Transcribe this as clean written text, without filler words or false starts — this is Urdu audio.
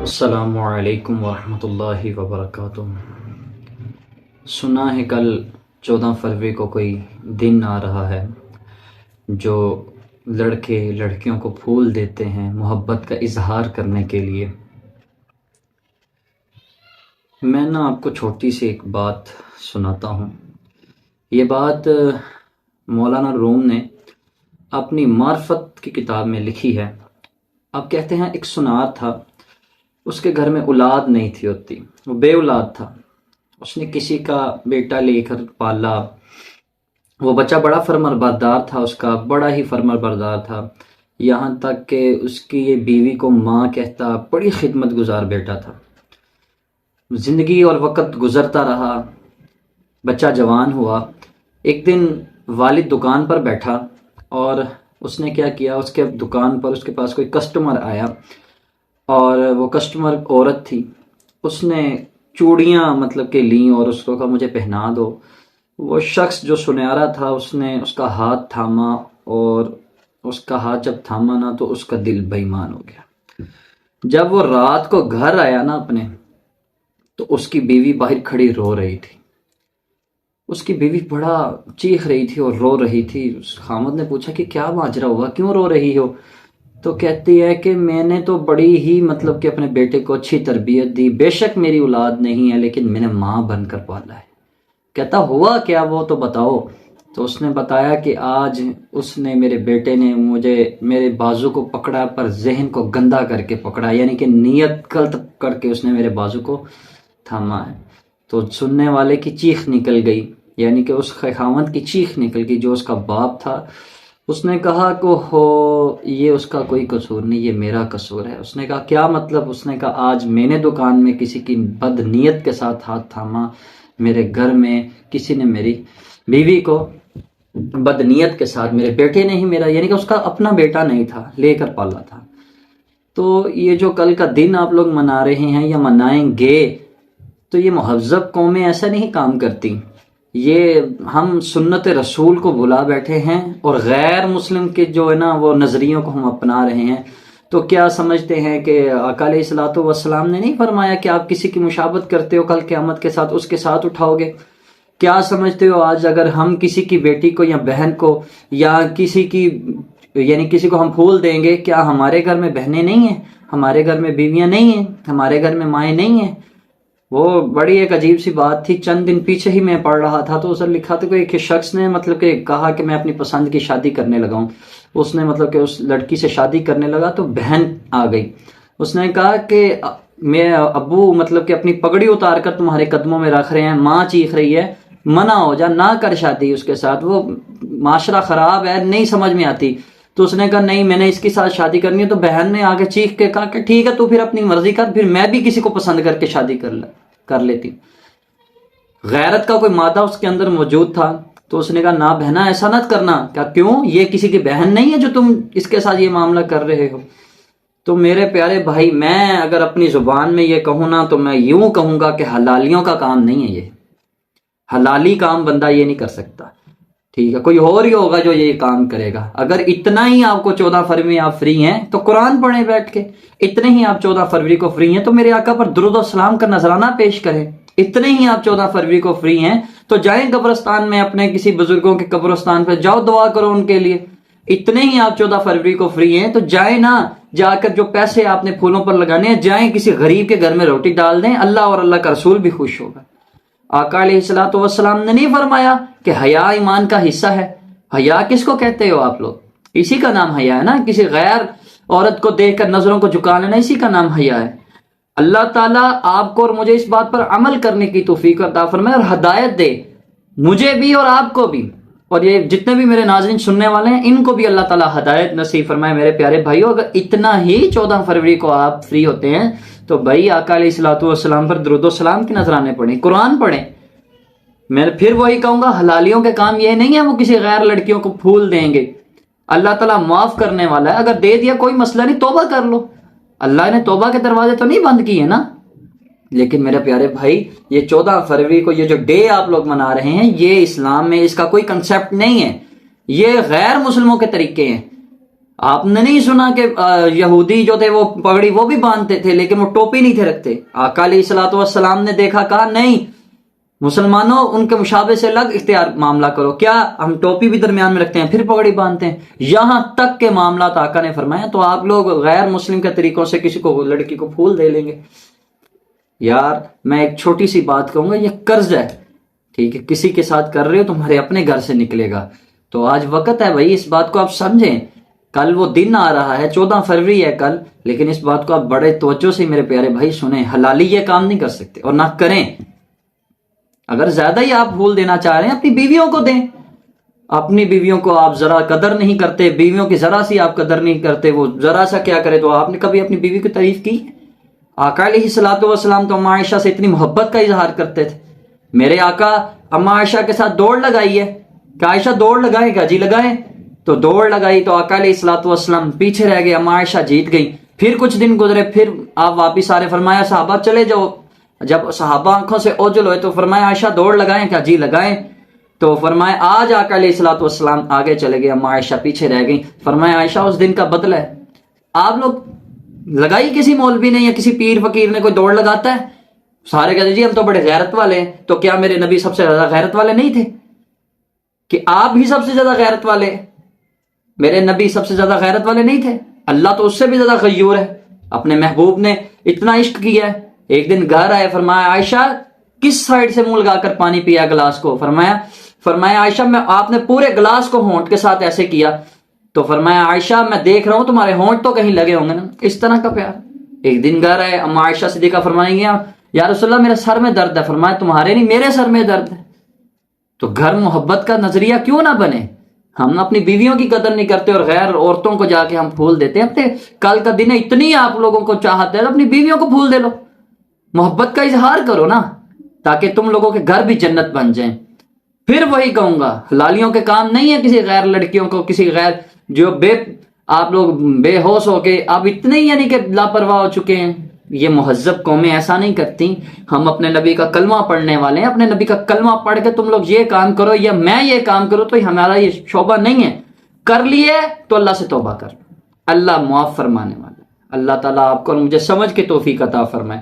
السلام علیکم ورحمۃ اللہ وبرکاتہ۔ سنا ہے کل 14 فروری کو کوئی دن آ رہا ہے جو لڑکے لڑکیوں کو پھول دیتے ہیں محبت کا اظہار کرنے کے لیے۔ میں آپ کو چھوٹی سی ایک بات سناتا ہوں۔ یہ بات مولانا روم نے اپنی معرفت کی کتاب میں لکھی ہے۔ اب کہتے ہیں ایک سنار تھا، اس کے گھر میں اولاد نہیں تھی ہوتی، وہ بے اولاد تھا۔ اس نے کسی کا بیٹا لے کر پالا، وہ بچہ بڑا فرمانبردار تھا، اس کا بڑا ہی فرمانبردار تھا، یہاں تک کہ اس کی یہ بیوی کو ماں کہتا، بڑی خدمت گزار بیٹا تھا۔ زندگی اور وقت گزرتا رہا، بچہ جوان ہوا۔ ایک دن والد دکان پر بیٹھا اور اس نے کیا کیا، اس کے دکان پر اس کے پاس کوئی کسٹمر آیا اور وہ کسٹمر عورت تھی۔ اس نے چوڑیاں کہ لیں اور اس کو کہا مجھے پہنا دو۔ وہ شخص جو سنیارا تھا اس نے اس کا ہاتھ تھاما، اور اس کا ہاتھ جب تھاما نا تو اس کا دل بے ایمان ہو گیا۔ جب وہ رات کو گھر آیا نا اپنے، تو اس کی بیوی باہر کھڑی رو رہی تھی۔ اس کی بیوی بڑا چیخ رہی تھی اور رو رہی تھی۔ اس خامد نے پوچھا کہ کیا ماجرا ہوا، کیوں رو رہی ہو؟ تو کہتی ہے کہ میں نے تو بڑی ہی کہ اپنے بیٹے کو اچھی تربیت دی، بے شک میری اولاد نہیں ہے لیکن میں نے ماں بن کر پالا ہے۔ کہتا ہوا کیا وہ تو بتاؤ۔ تو اس نے بتایا کہ آج اس نے میرے بیٹے نے مجھے میرے بازو کو پکڑا، پر ذہن کو گندا کر کے پکڑا، یعنی کہ نیت غلط کر کے اس نے میرے بازو کو تھاما ہے۔ تو سننے والے کی چیخ نکل گئی، یعنی کہ اس خاوند کی چیخ نکل گئی جو اس کا باپ تھا۔ اس نے کہا کہ یہ اس کا کوئی قصور نہیں، یہ میرا قصور ہے۔ اس نے کہا کیا مطلب؟ اس نے کہا آج میں نے دکان میں کسی کی بد نیت کے ساتھ ہاتھ تھاما، میرے گھر میں کسی نے میری بیوی کو بد نیت کے ساتھ، میرے بیٹے نے ہی میرا، یعنی کہ اس کا اپنا بیٹا نہیں تھا، لے کر پالا تھا۔ تو یہ جو کل کا دن آپ لوگ منا رہے ہیں یا منائیں گے، تو یہ مہذب قومیں ایسا نہیں کام کرتی۔ یہ ہم سنت رسول کو بلا بیٹھے ہیں اور غیر مسلم کے جو ہے نا وہ نظریوں کو ہم اپنا رہے ہیں۔ تو کیا سمجھتے ہیں کہ آقا علیہ الصلوۃ والسلام نے نہیں فرمایا کہ آپ کسی کی مشابہت کرتے ہو کل قیامت کے ساتھ اس کے ساتھ اٹھاؤ گے؟ کیا سمجھتے ہو آج اگر ہم کسی کی بیٹی کو یا بہن کو یا کسی کو ہم پھول دیں گے، کیا ہمارے گھر میں بہنیں نہیں ہیں، ہمارے گھر میں بیویاں نہیں ہیں، ہمارے گھر میں مائیں نہیں ہیں؟ وہ بڑی ایک عجیب سی بات تھی، چند دن پیچھے ہی میں پڑھ رہا تھا تو اس نے لکھا تھا کہ ایک شخص نے کہ کہا کہ میں اپنی پسند کی شادی کرنے لگا ہوں۔ اس نے کہ اس لڑکی سے شادی کرنے لگا تو بہن آ گئی۔ اس نے کہا کہ میں ابو کہ اپنی پگڑی اتار کر تمہارے قدموں میں رکھ رہے ہیں، ماں چیخ رہی ہے منع ہو جا، نہ کر شادی اس کے ساتھ، وہ معاشرہ خراب ہے، نہیں سمجھ میں آتی۔ تو اس نے کہا نہیں میں نے اس کے ساتھ شادی کرنی ہے۔ تو بہن نے آگے چیخ کے کہا کہ ٹھیک ہے تو پھر اپنی مرضی کر، پھر میں بھی کسی کو پسند کر کے شادی کر لیتی۔ غیرت کا کوئی مادہ اس کے اندر موجود تھا۔ تو اس نے کہا نہ بہنا ایسا نہ کرنا۔ کیوں؟ یہ کسی کی بہن نہیں ہے جو تم اس کے ساتھ یہ معاملہ کر رہے ہو؟ تو میرے پیارے بھائی، میں اگر اپنی زبان میں یہ کہوں نا تو میں یوں کہوں گا کہ حلالیوں کا کام نہیں ہے یہ، حلالی کام بندہ یہ نہیں کر سکتا، ٹھیک ہے؟ کوئی اور ہی ہوگا جو یہ کام کرے گا۔ اگر اتنا ہی آپ کو 14 فروری آپ فری ہیں تو قرآن پڑھیں بیٹھ کے، اتنے ہی آپ 14 فروری کو فری ہیں تو میرے آقا پر درود و سلام کا نذرانہ پیش کریں، اتنے ہی آپ 14 فروری کو فری ہیں تو جائیں قبرستان میں، اپنے کسی بزرگوں کے قبرستان پہ جاؤ، دعا کرو ان کے لیے۔ اتنے ہی آپ 14 فروری کو فری ہیں تو جائیں نا، جا کر جو پیسے آپ نے پھولوں پر لگانے ہیں جائیں کسی غریب کے گھر میں روٹی ڈال دیں، اللہ اور اللہ کا رسول بھی خوش ہوگا۔ آقا علیہ الصلوۃ والسلام نے نہیں فرمایا کہ حیا ایمان کا حصہ ہے؟ حیا کس کو کہتے ہو آپ لوگ؟ اسی کا نام حیا ہے نا، کسی غیر عورت کو دیکھ کر نظروں کو جھکا لینا، اسی کا نام حیا ہے۔ اللہ تعالیٰ آپ کو اور مجھے اس بات پر عمل کرنے کی توفیق عطا فرمائے اور ہدایت دے، مجھے بھی اور آپ کو بھی، اور یہ جتنے بھی میرے ناظرین سننے والے ہیں ان کو بھی اللہ تعالیٰ ہدایت نصیب فرمائے۔ میرے پیارے بھائیو، اگر اتنا ہی 14 فروری کو آپ فری ہوتے ہیں تو بھائی آقا علیہ الصلوۃ والسلام پر درود و سلام کے نذرانے پڑھیں، قرآن پڑھیں۔ میں پھر وہی کہوں گا، حلالیوں کے کام یہ نہیں ہے وہ کسی غیر لڑکیوں کو پھول دیں گے۔ اللہ تعالیٰ معاف کرنے والا ہے، اگر دے دیا کوئی مسئلہ نہیں، توبہ کر لو، اللہ نے توبہ کے دروازے تو نہیں بند کیے نا۔ لیکن میرے پیارے بھائی، یہ 14 فروری کو یہ جو ڈے آپ لوگ منا رہے ہیں، یہ اسلام میں اس کا کوئی کنسیپٹ نہیں ہے، یہ غیر مسلموں کے طریقے ہیں۔ آپ نے نہیں سنا کہ یہودی جو تھے وہ پگڑی وہ بھی باندھتے تھے لیکن وہ ٹوپی نہیں تھے رکھتے؟ آقا علیہ الصلوۃ والسلام نے دیکھا، کہا نہیں مسلمانوں ان کے مشابہ سے الگ اختیار معاملہ کرو، کیا ہم ٹوپی بھی درمیان میں رکھتے ہیں پھر پگڑی باندھتے ہیں، یہاں تک کے معاملات آقا نے فرمایا، تو آپ لوگ غیر مسلم کے طریقوں سے کسی کو لڑکی کو پھول دے لیں گے؟ یار میں ایک چھوٹی سی بات کہوں گا، یہ قرض ہے، ٹھیک ہے، کسی کے ساتھ کر رہے ہو تمہارے اپنے گھر سے نکلے گا، تو آج وقت ہے بھائی اس بات کو آپ سمجھیں، کل وہ دن آ رہا ہے، 14 فروری ہے کل، لیکن اس بات کو آپ بڑے توجہ سے میرے پیارے بھائی سنیں، حلالی یہ کام نہیں کر سکتے اور نہ کریں۔ اگر زیادہ ہی آپ بھول دینا چاہ رہے ہیں اپنی بیویوں کو دیں، اپنی بیویوں کو آپ ذرا قدر نہیں کرتے، بیویوں کی ذرا سی آپ قدر نہیں کرتے، وہ ذرا سا کیا کرے، تو آپ نے کبھی اپنی بیوی کی تعریف کی؟ آقا علیہ الصلوۃ والسلام تو اما عائشہ سے اتنی محبت کا اظہار کرتے تھے، میرے آقا اما عائشہ کے ساتھ دوڑ لگائی ہے کہ عائشہ دوڑ لگائے گا، جی لگائے، تو دوڑ لگائی تو آقا علیہ الصلوۃ والسلام پیچھے رہ گئے، اما عائشہ جیت گئی، پھر کچھ دن گزرے، پھر آپ واپس آ رہے، فرمایا صحابہ چلے جاؤ، جب صحابہ آنکھوں سے اوجھل ہوئے تو فرمایا عائشہ دوڑ لگائیں کیا، جی لگائیں، تو فرمایا آج آقا علیہ الصلوۃ والسلام آگے چلے گئے، اما عائشہ پیچھے رہ گئی، فرمایا عائشہ اس دن کا بدلہ ہے، آپ لوگ لگائی کسی مولوی نے یا کسی پیر فقیر نے کوئی دوڑ لگاتا ہے؟ سارے کہتے جی ہم تو بڑے غیرت والے ہیں، تو کیا میرے نبی سب سے زیادہ غیرت والے نہیں تھے؟ کہ آپ ہی سب سے زیادہ غیرت والے ہیں؟ میرے نبی سب سے زیادہ غیرت والے نہیں تھے؟ اللہ تو اس سے بھی زیادہ غیور ہے، اپنے محبوب نے اتنا عشق کیا ہے، ایک دن گھر آئے، فرمایا عائشہ کس سائڈ سے منہ لگا کر پانی پیا گلاس کو، فرمایا عائشہ میں آپ نے پورے گلاس کو ہونٹ کے ساتھ ایسے کیا، تو فرمایا عائشہ میں دیکھ رہا ہوں تمہارے ہونٹ تو کہیں لگے ہوں گے نا، اس طرح کا پیار۔ ایک دن گھر آئے، اما عائشہ صدیقہ فرمائیں گے یا رسول اللہ میرے سر میں درد ہے، فرمایا تمہارے نہیں میرے سر میں درد ہے۔ تو گھر محبت کا نظریہ کیوں نہ بنے؟ ہم اپنی بیویوں کی قدر نہیں کرتے اور غیر عورتوں کو جا کے ہم پھول دیتے ہیں، اپنے کل کا دن ہے، اتنی آپ لوگوں کو چاہت ہے اپنی بیویوں کو پھول دے لو، محبت کا اظہار کرو نا، تاکہ تم لوگوں کے گھر بھی جنت بن جائیں۔ پھر وہی کہوں گا، حلالیوں کے کام نہیں ہے کسی غیر لڑکیوں کو، کسی غیر جو آپ لوگ بے ہوش ہو کے اب اتنے ہی یعنی کہ لاپرواہ ہو چکے ہیں، یہ مہذب قومیں ایسا نہیں کرتی، ہم اپنے نبی کا کلمہ پڑھنے والے ہیں، اپنے نبی کا کلمہ پڑھ کے تم لوگ یہ کام کرو یا میں یہ کام کروں تو ہمارا یہ شعبہ نہیں ہے، کر لیے تو اللہ سے توبہ کر، اللہ معاف فرمانے والا، اللہ تعالیٰ آپ کو اور مجھے سمجھ کے توفیق عطا فرمائے۔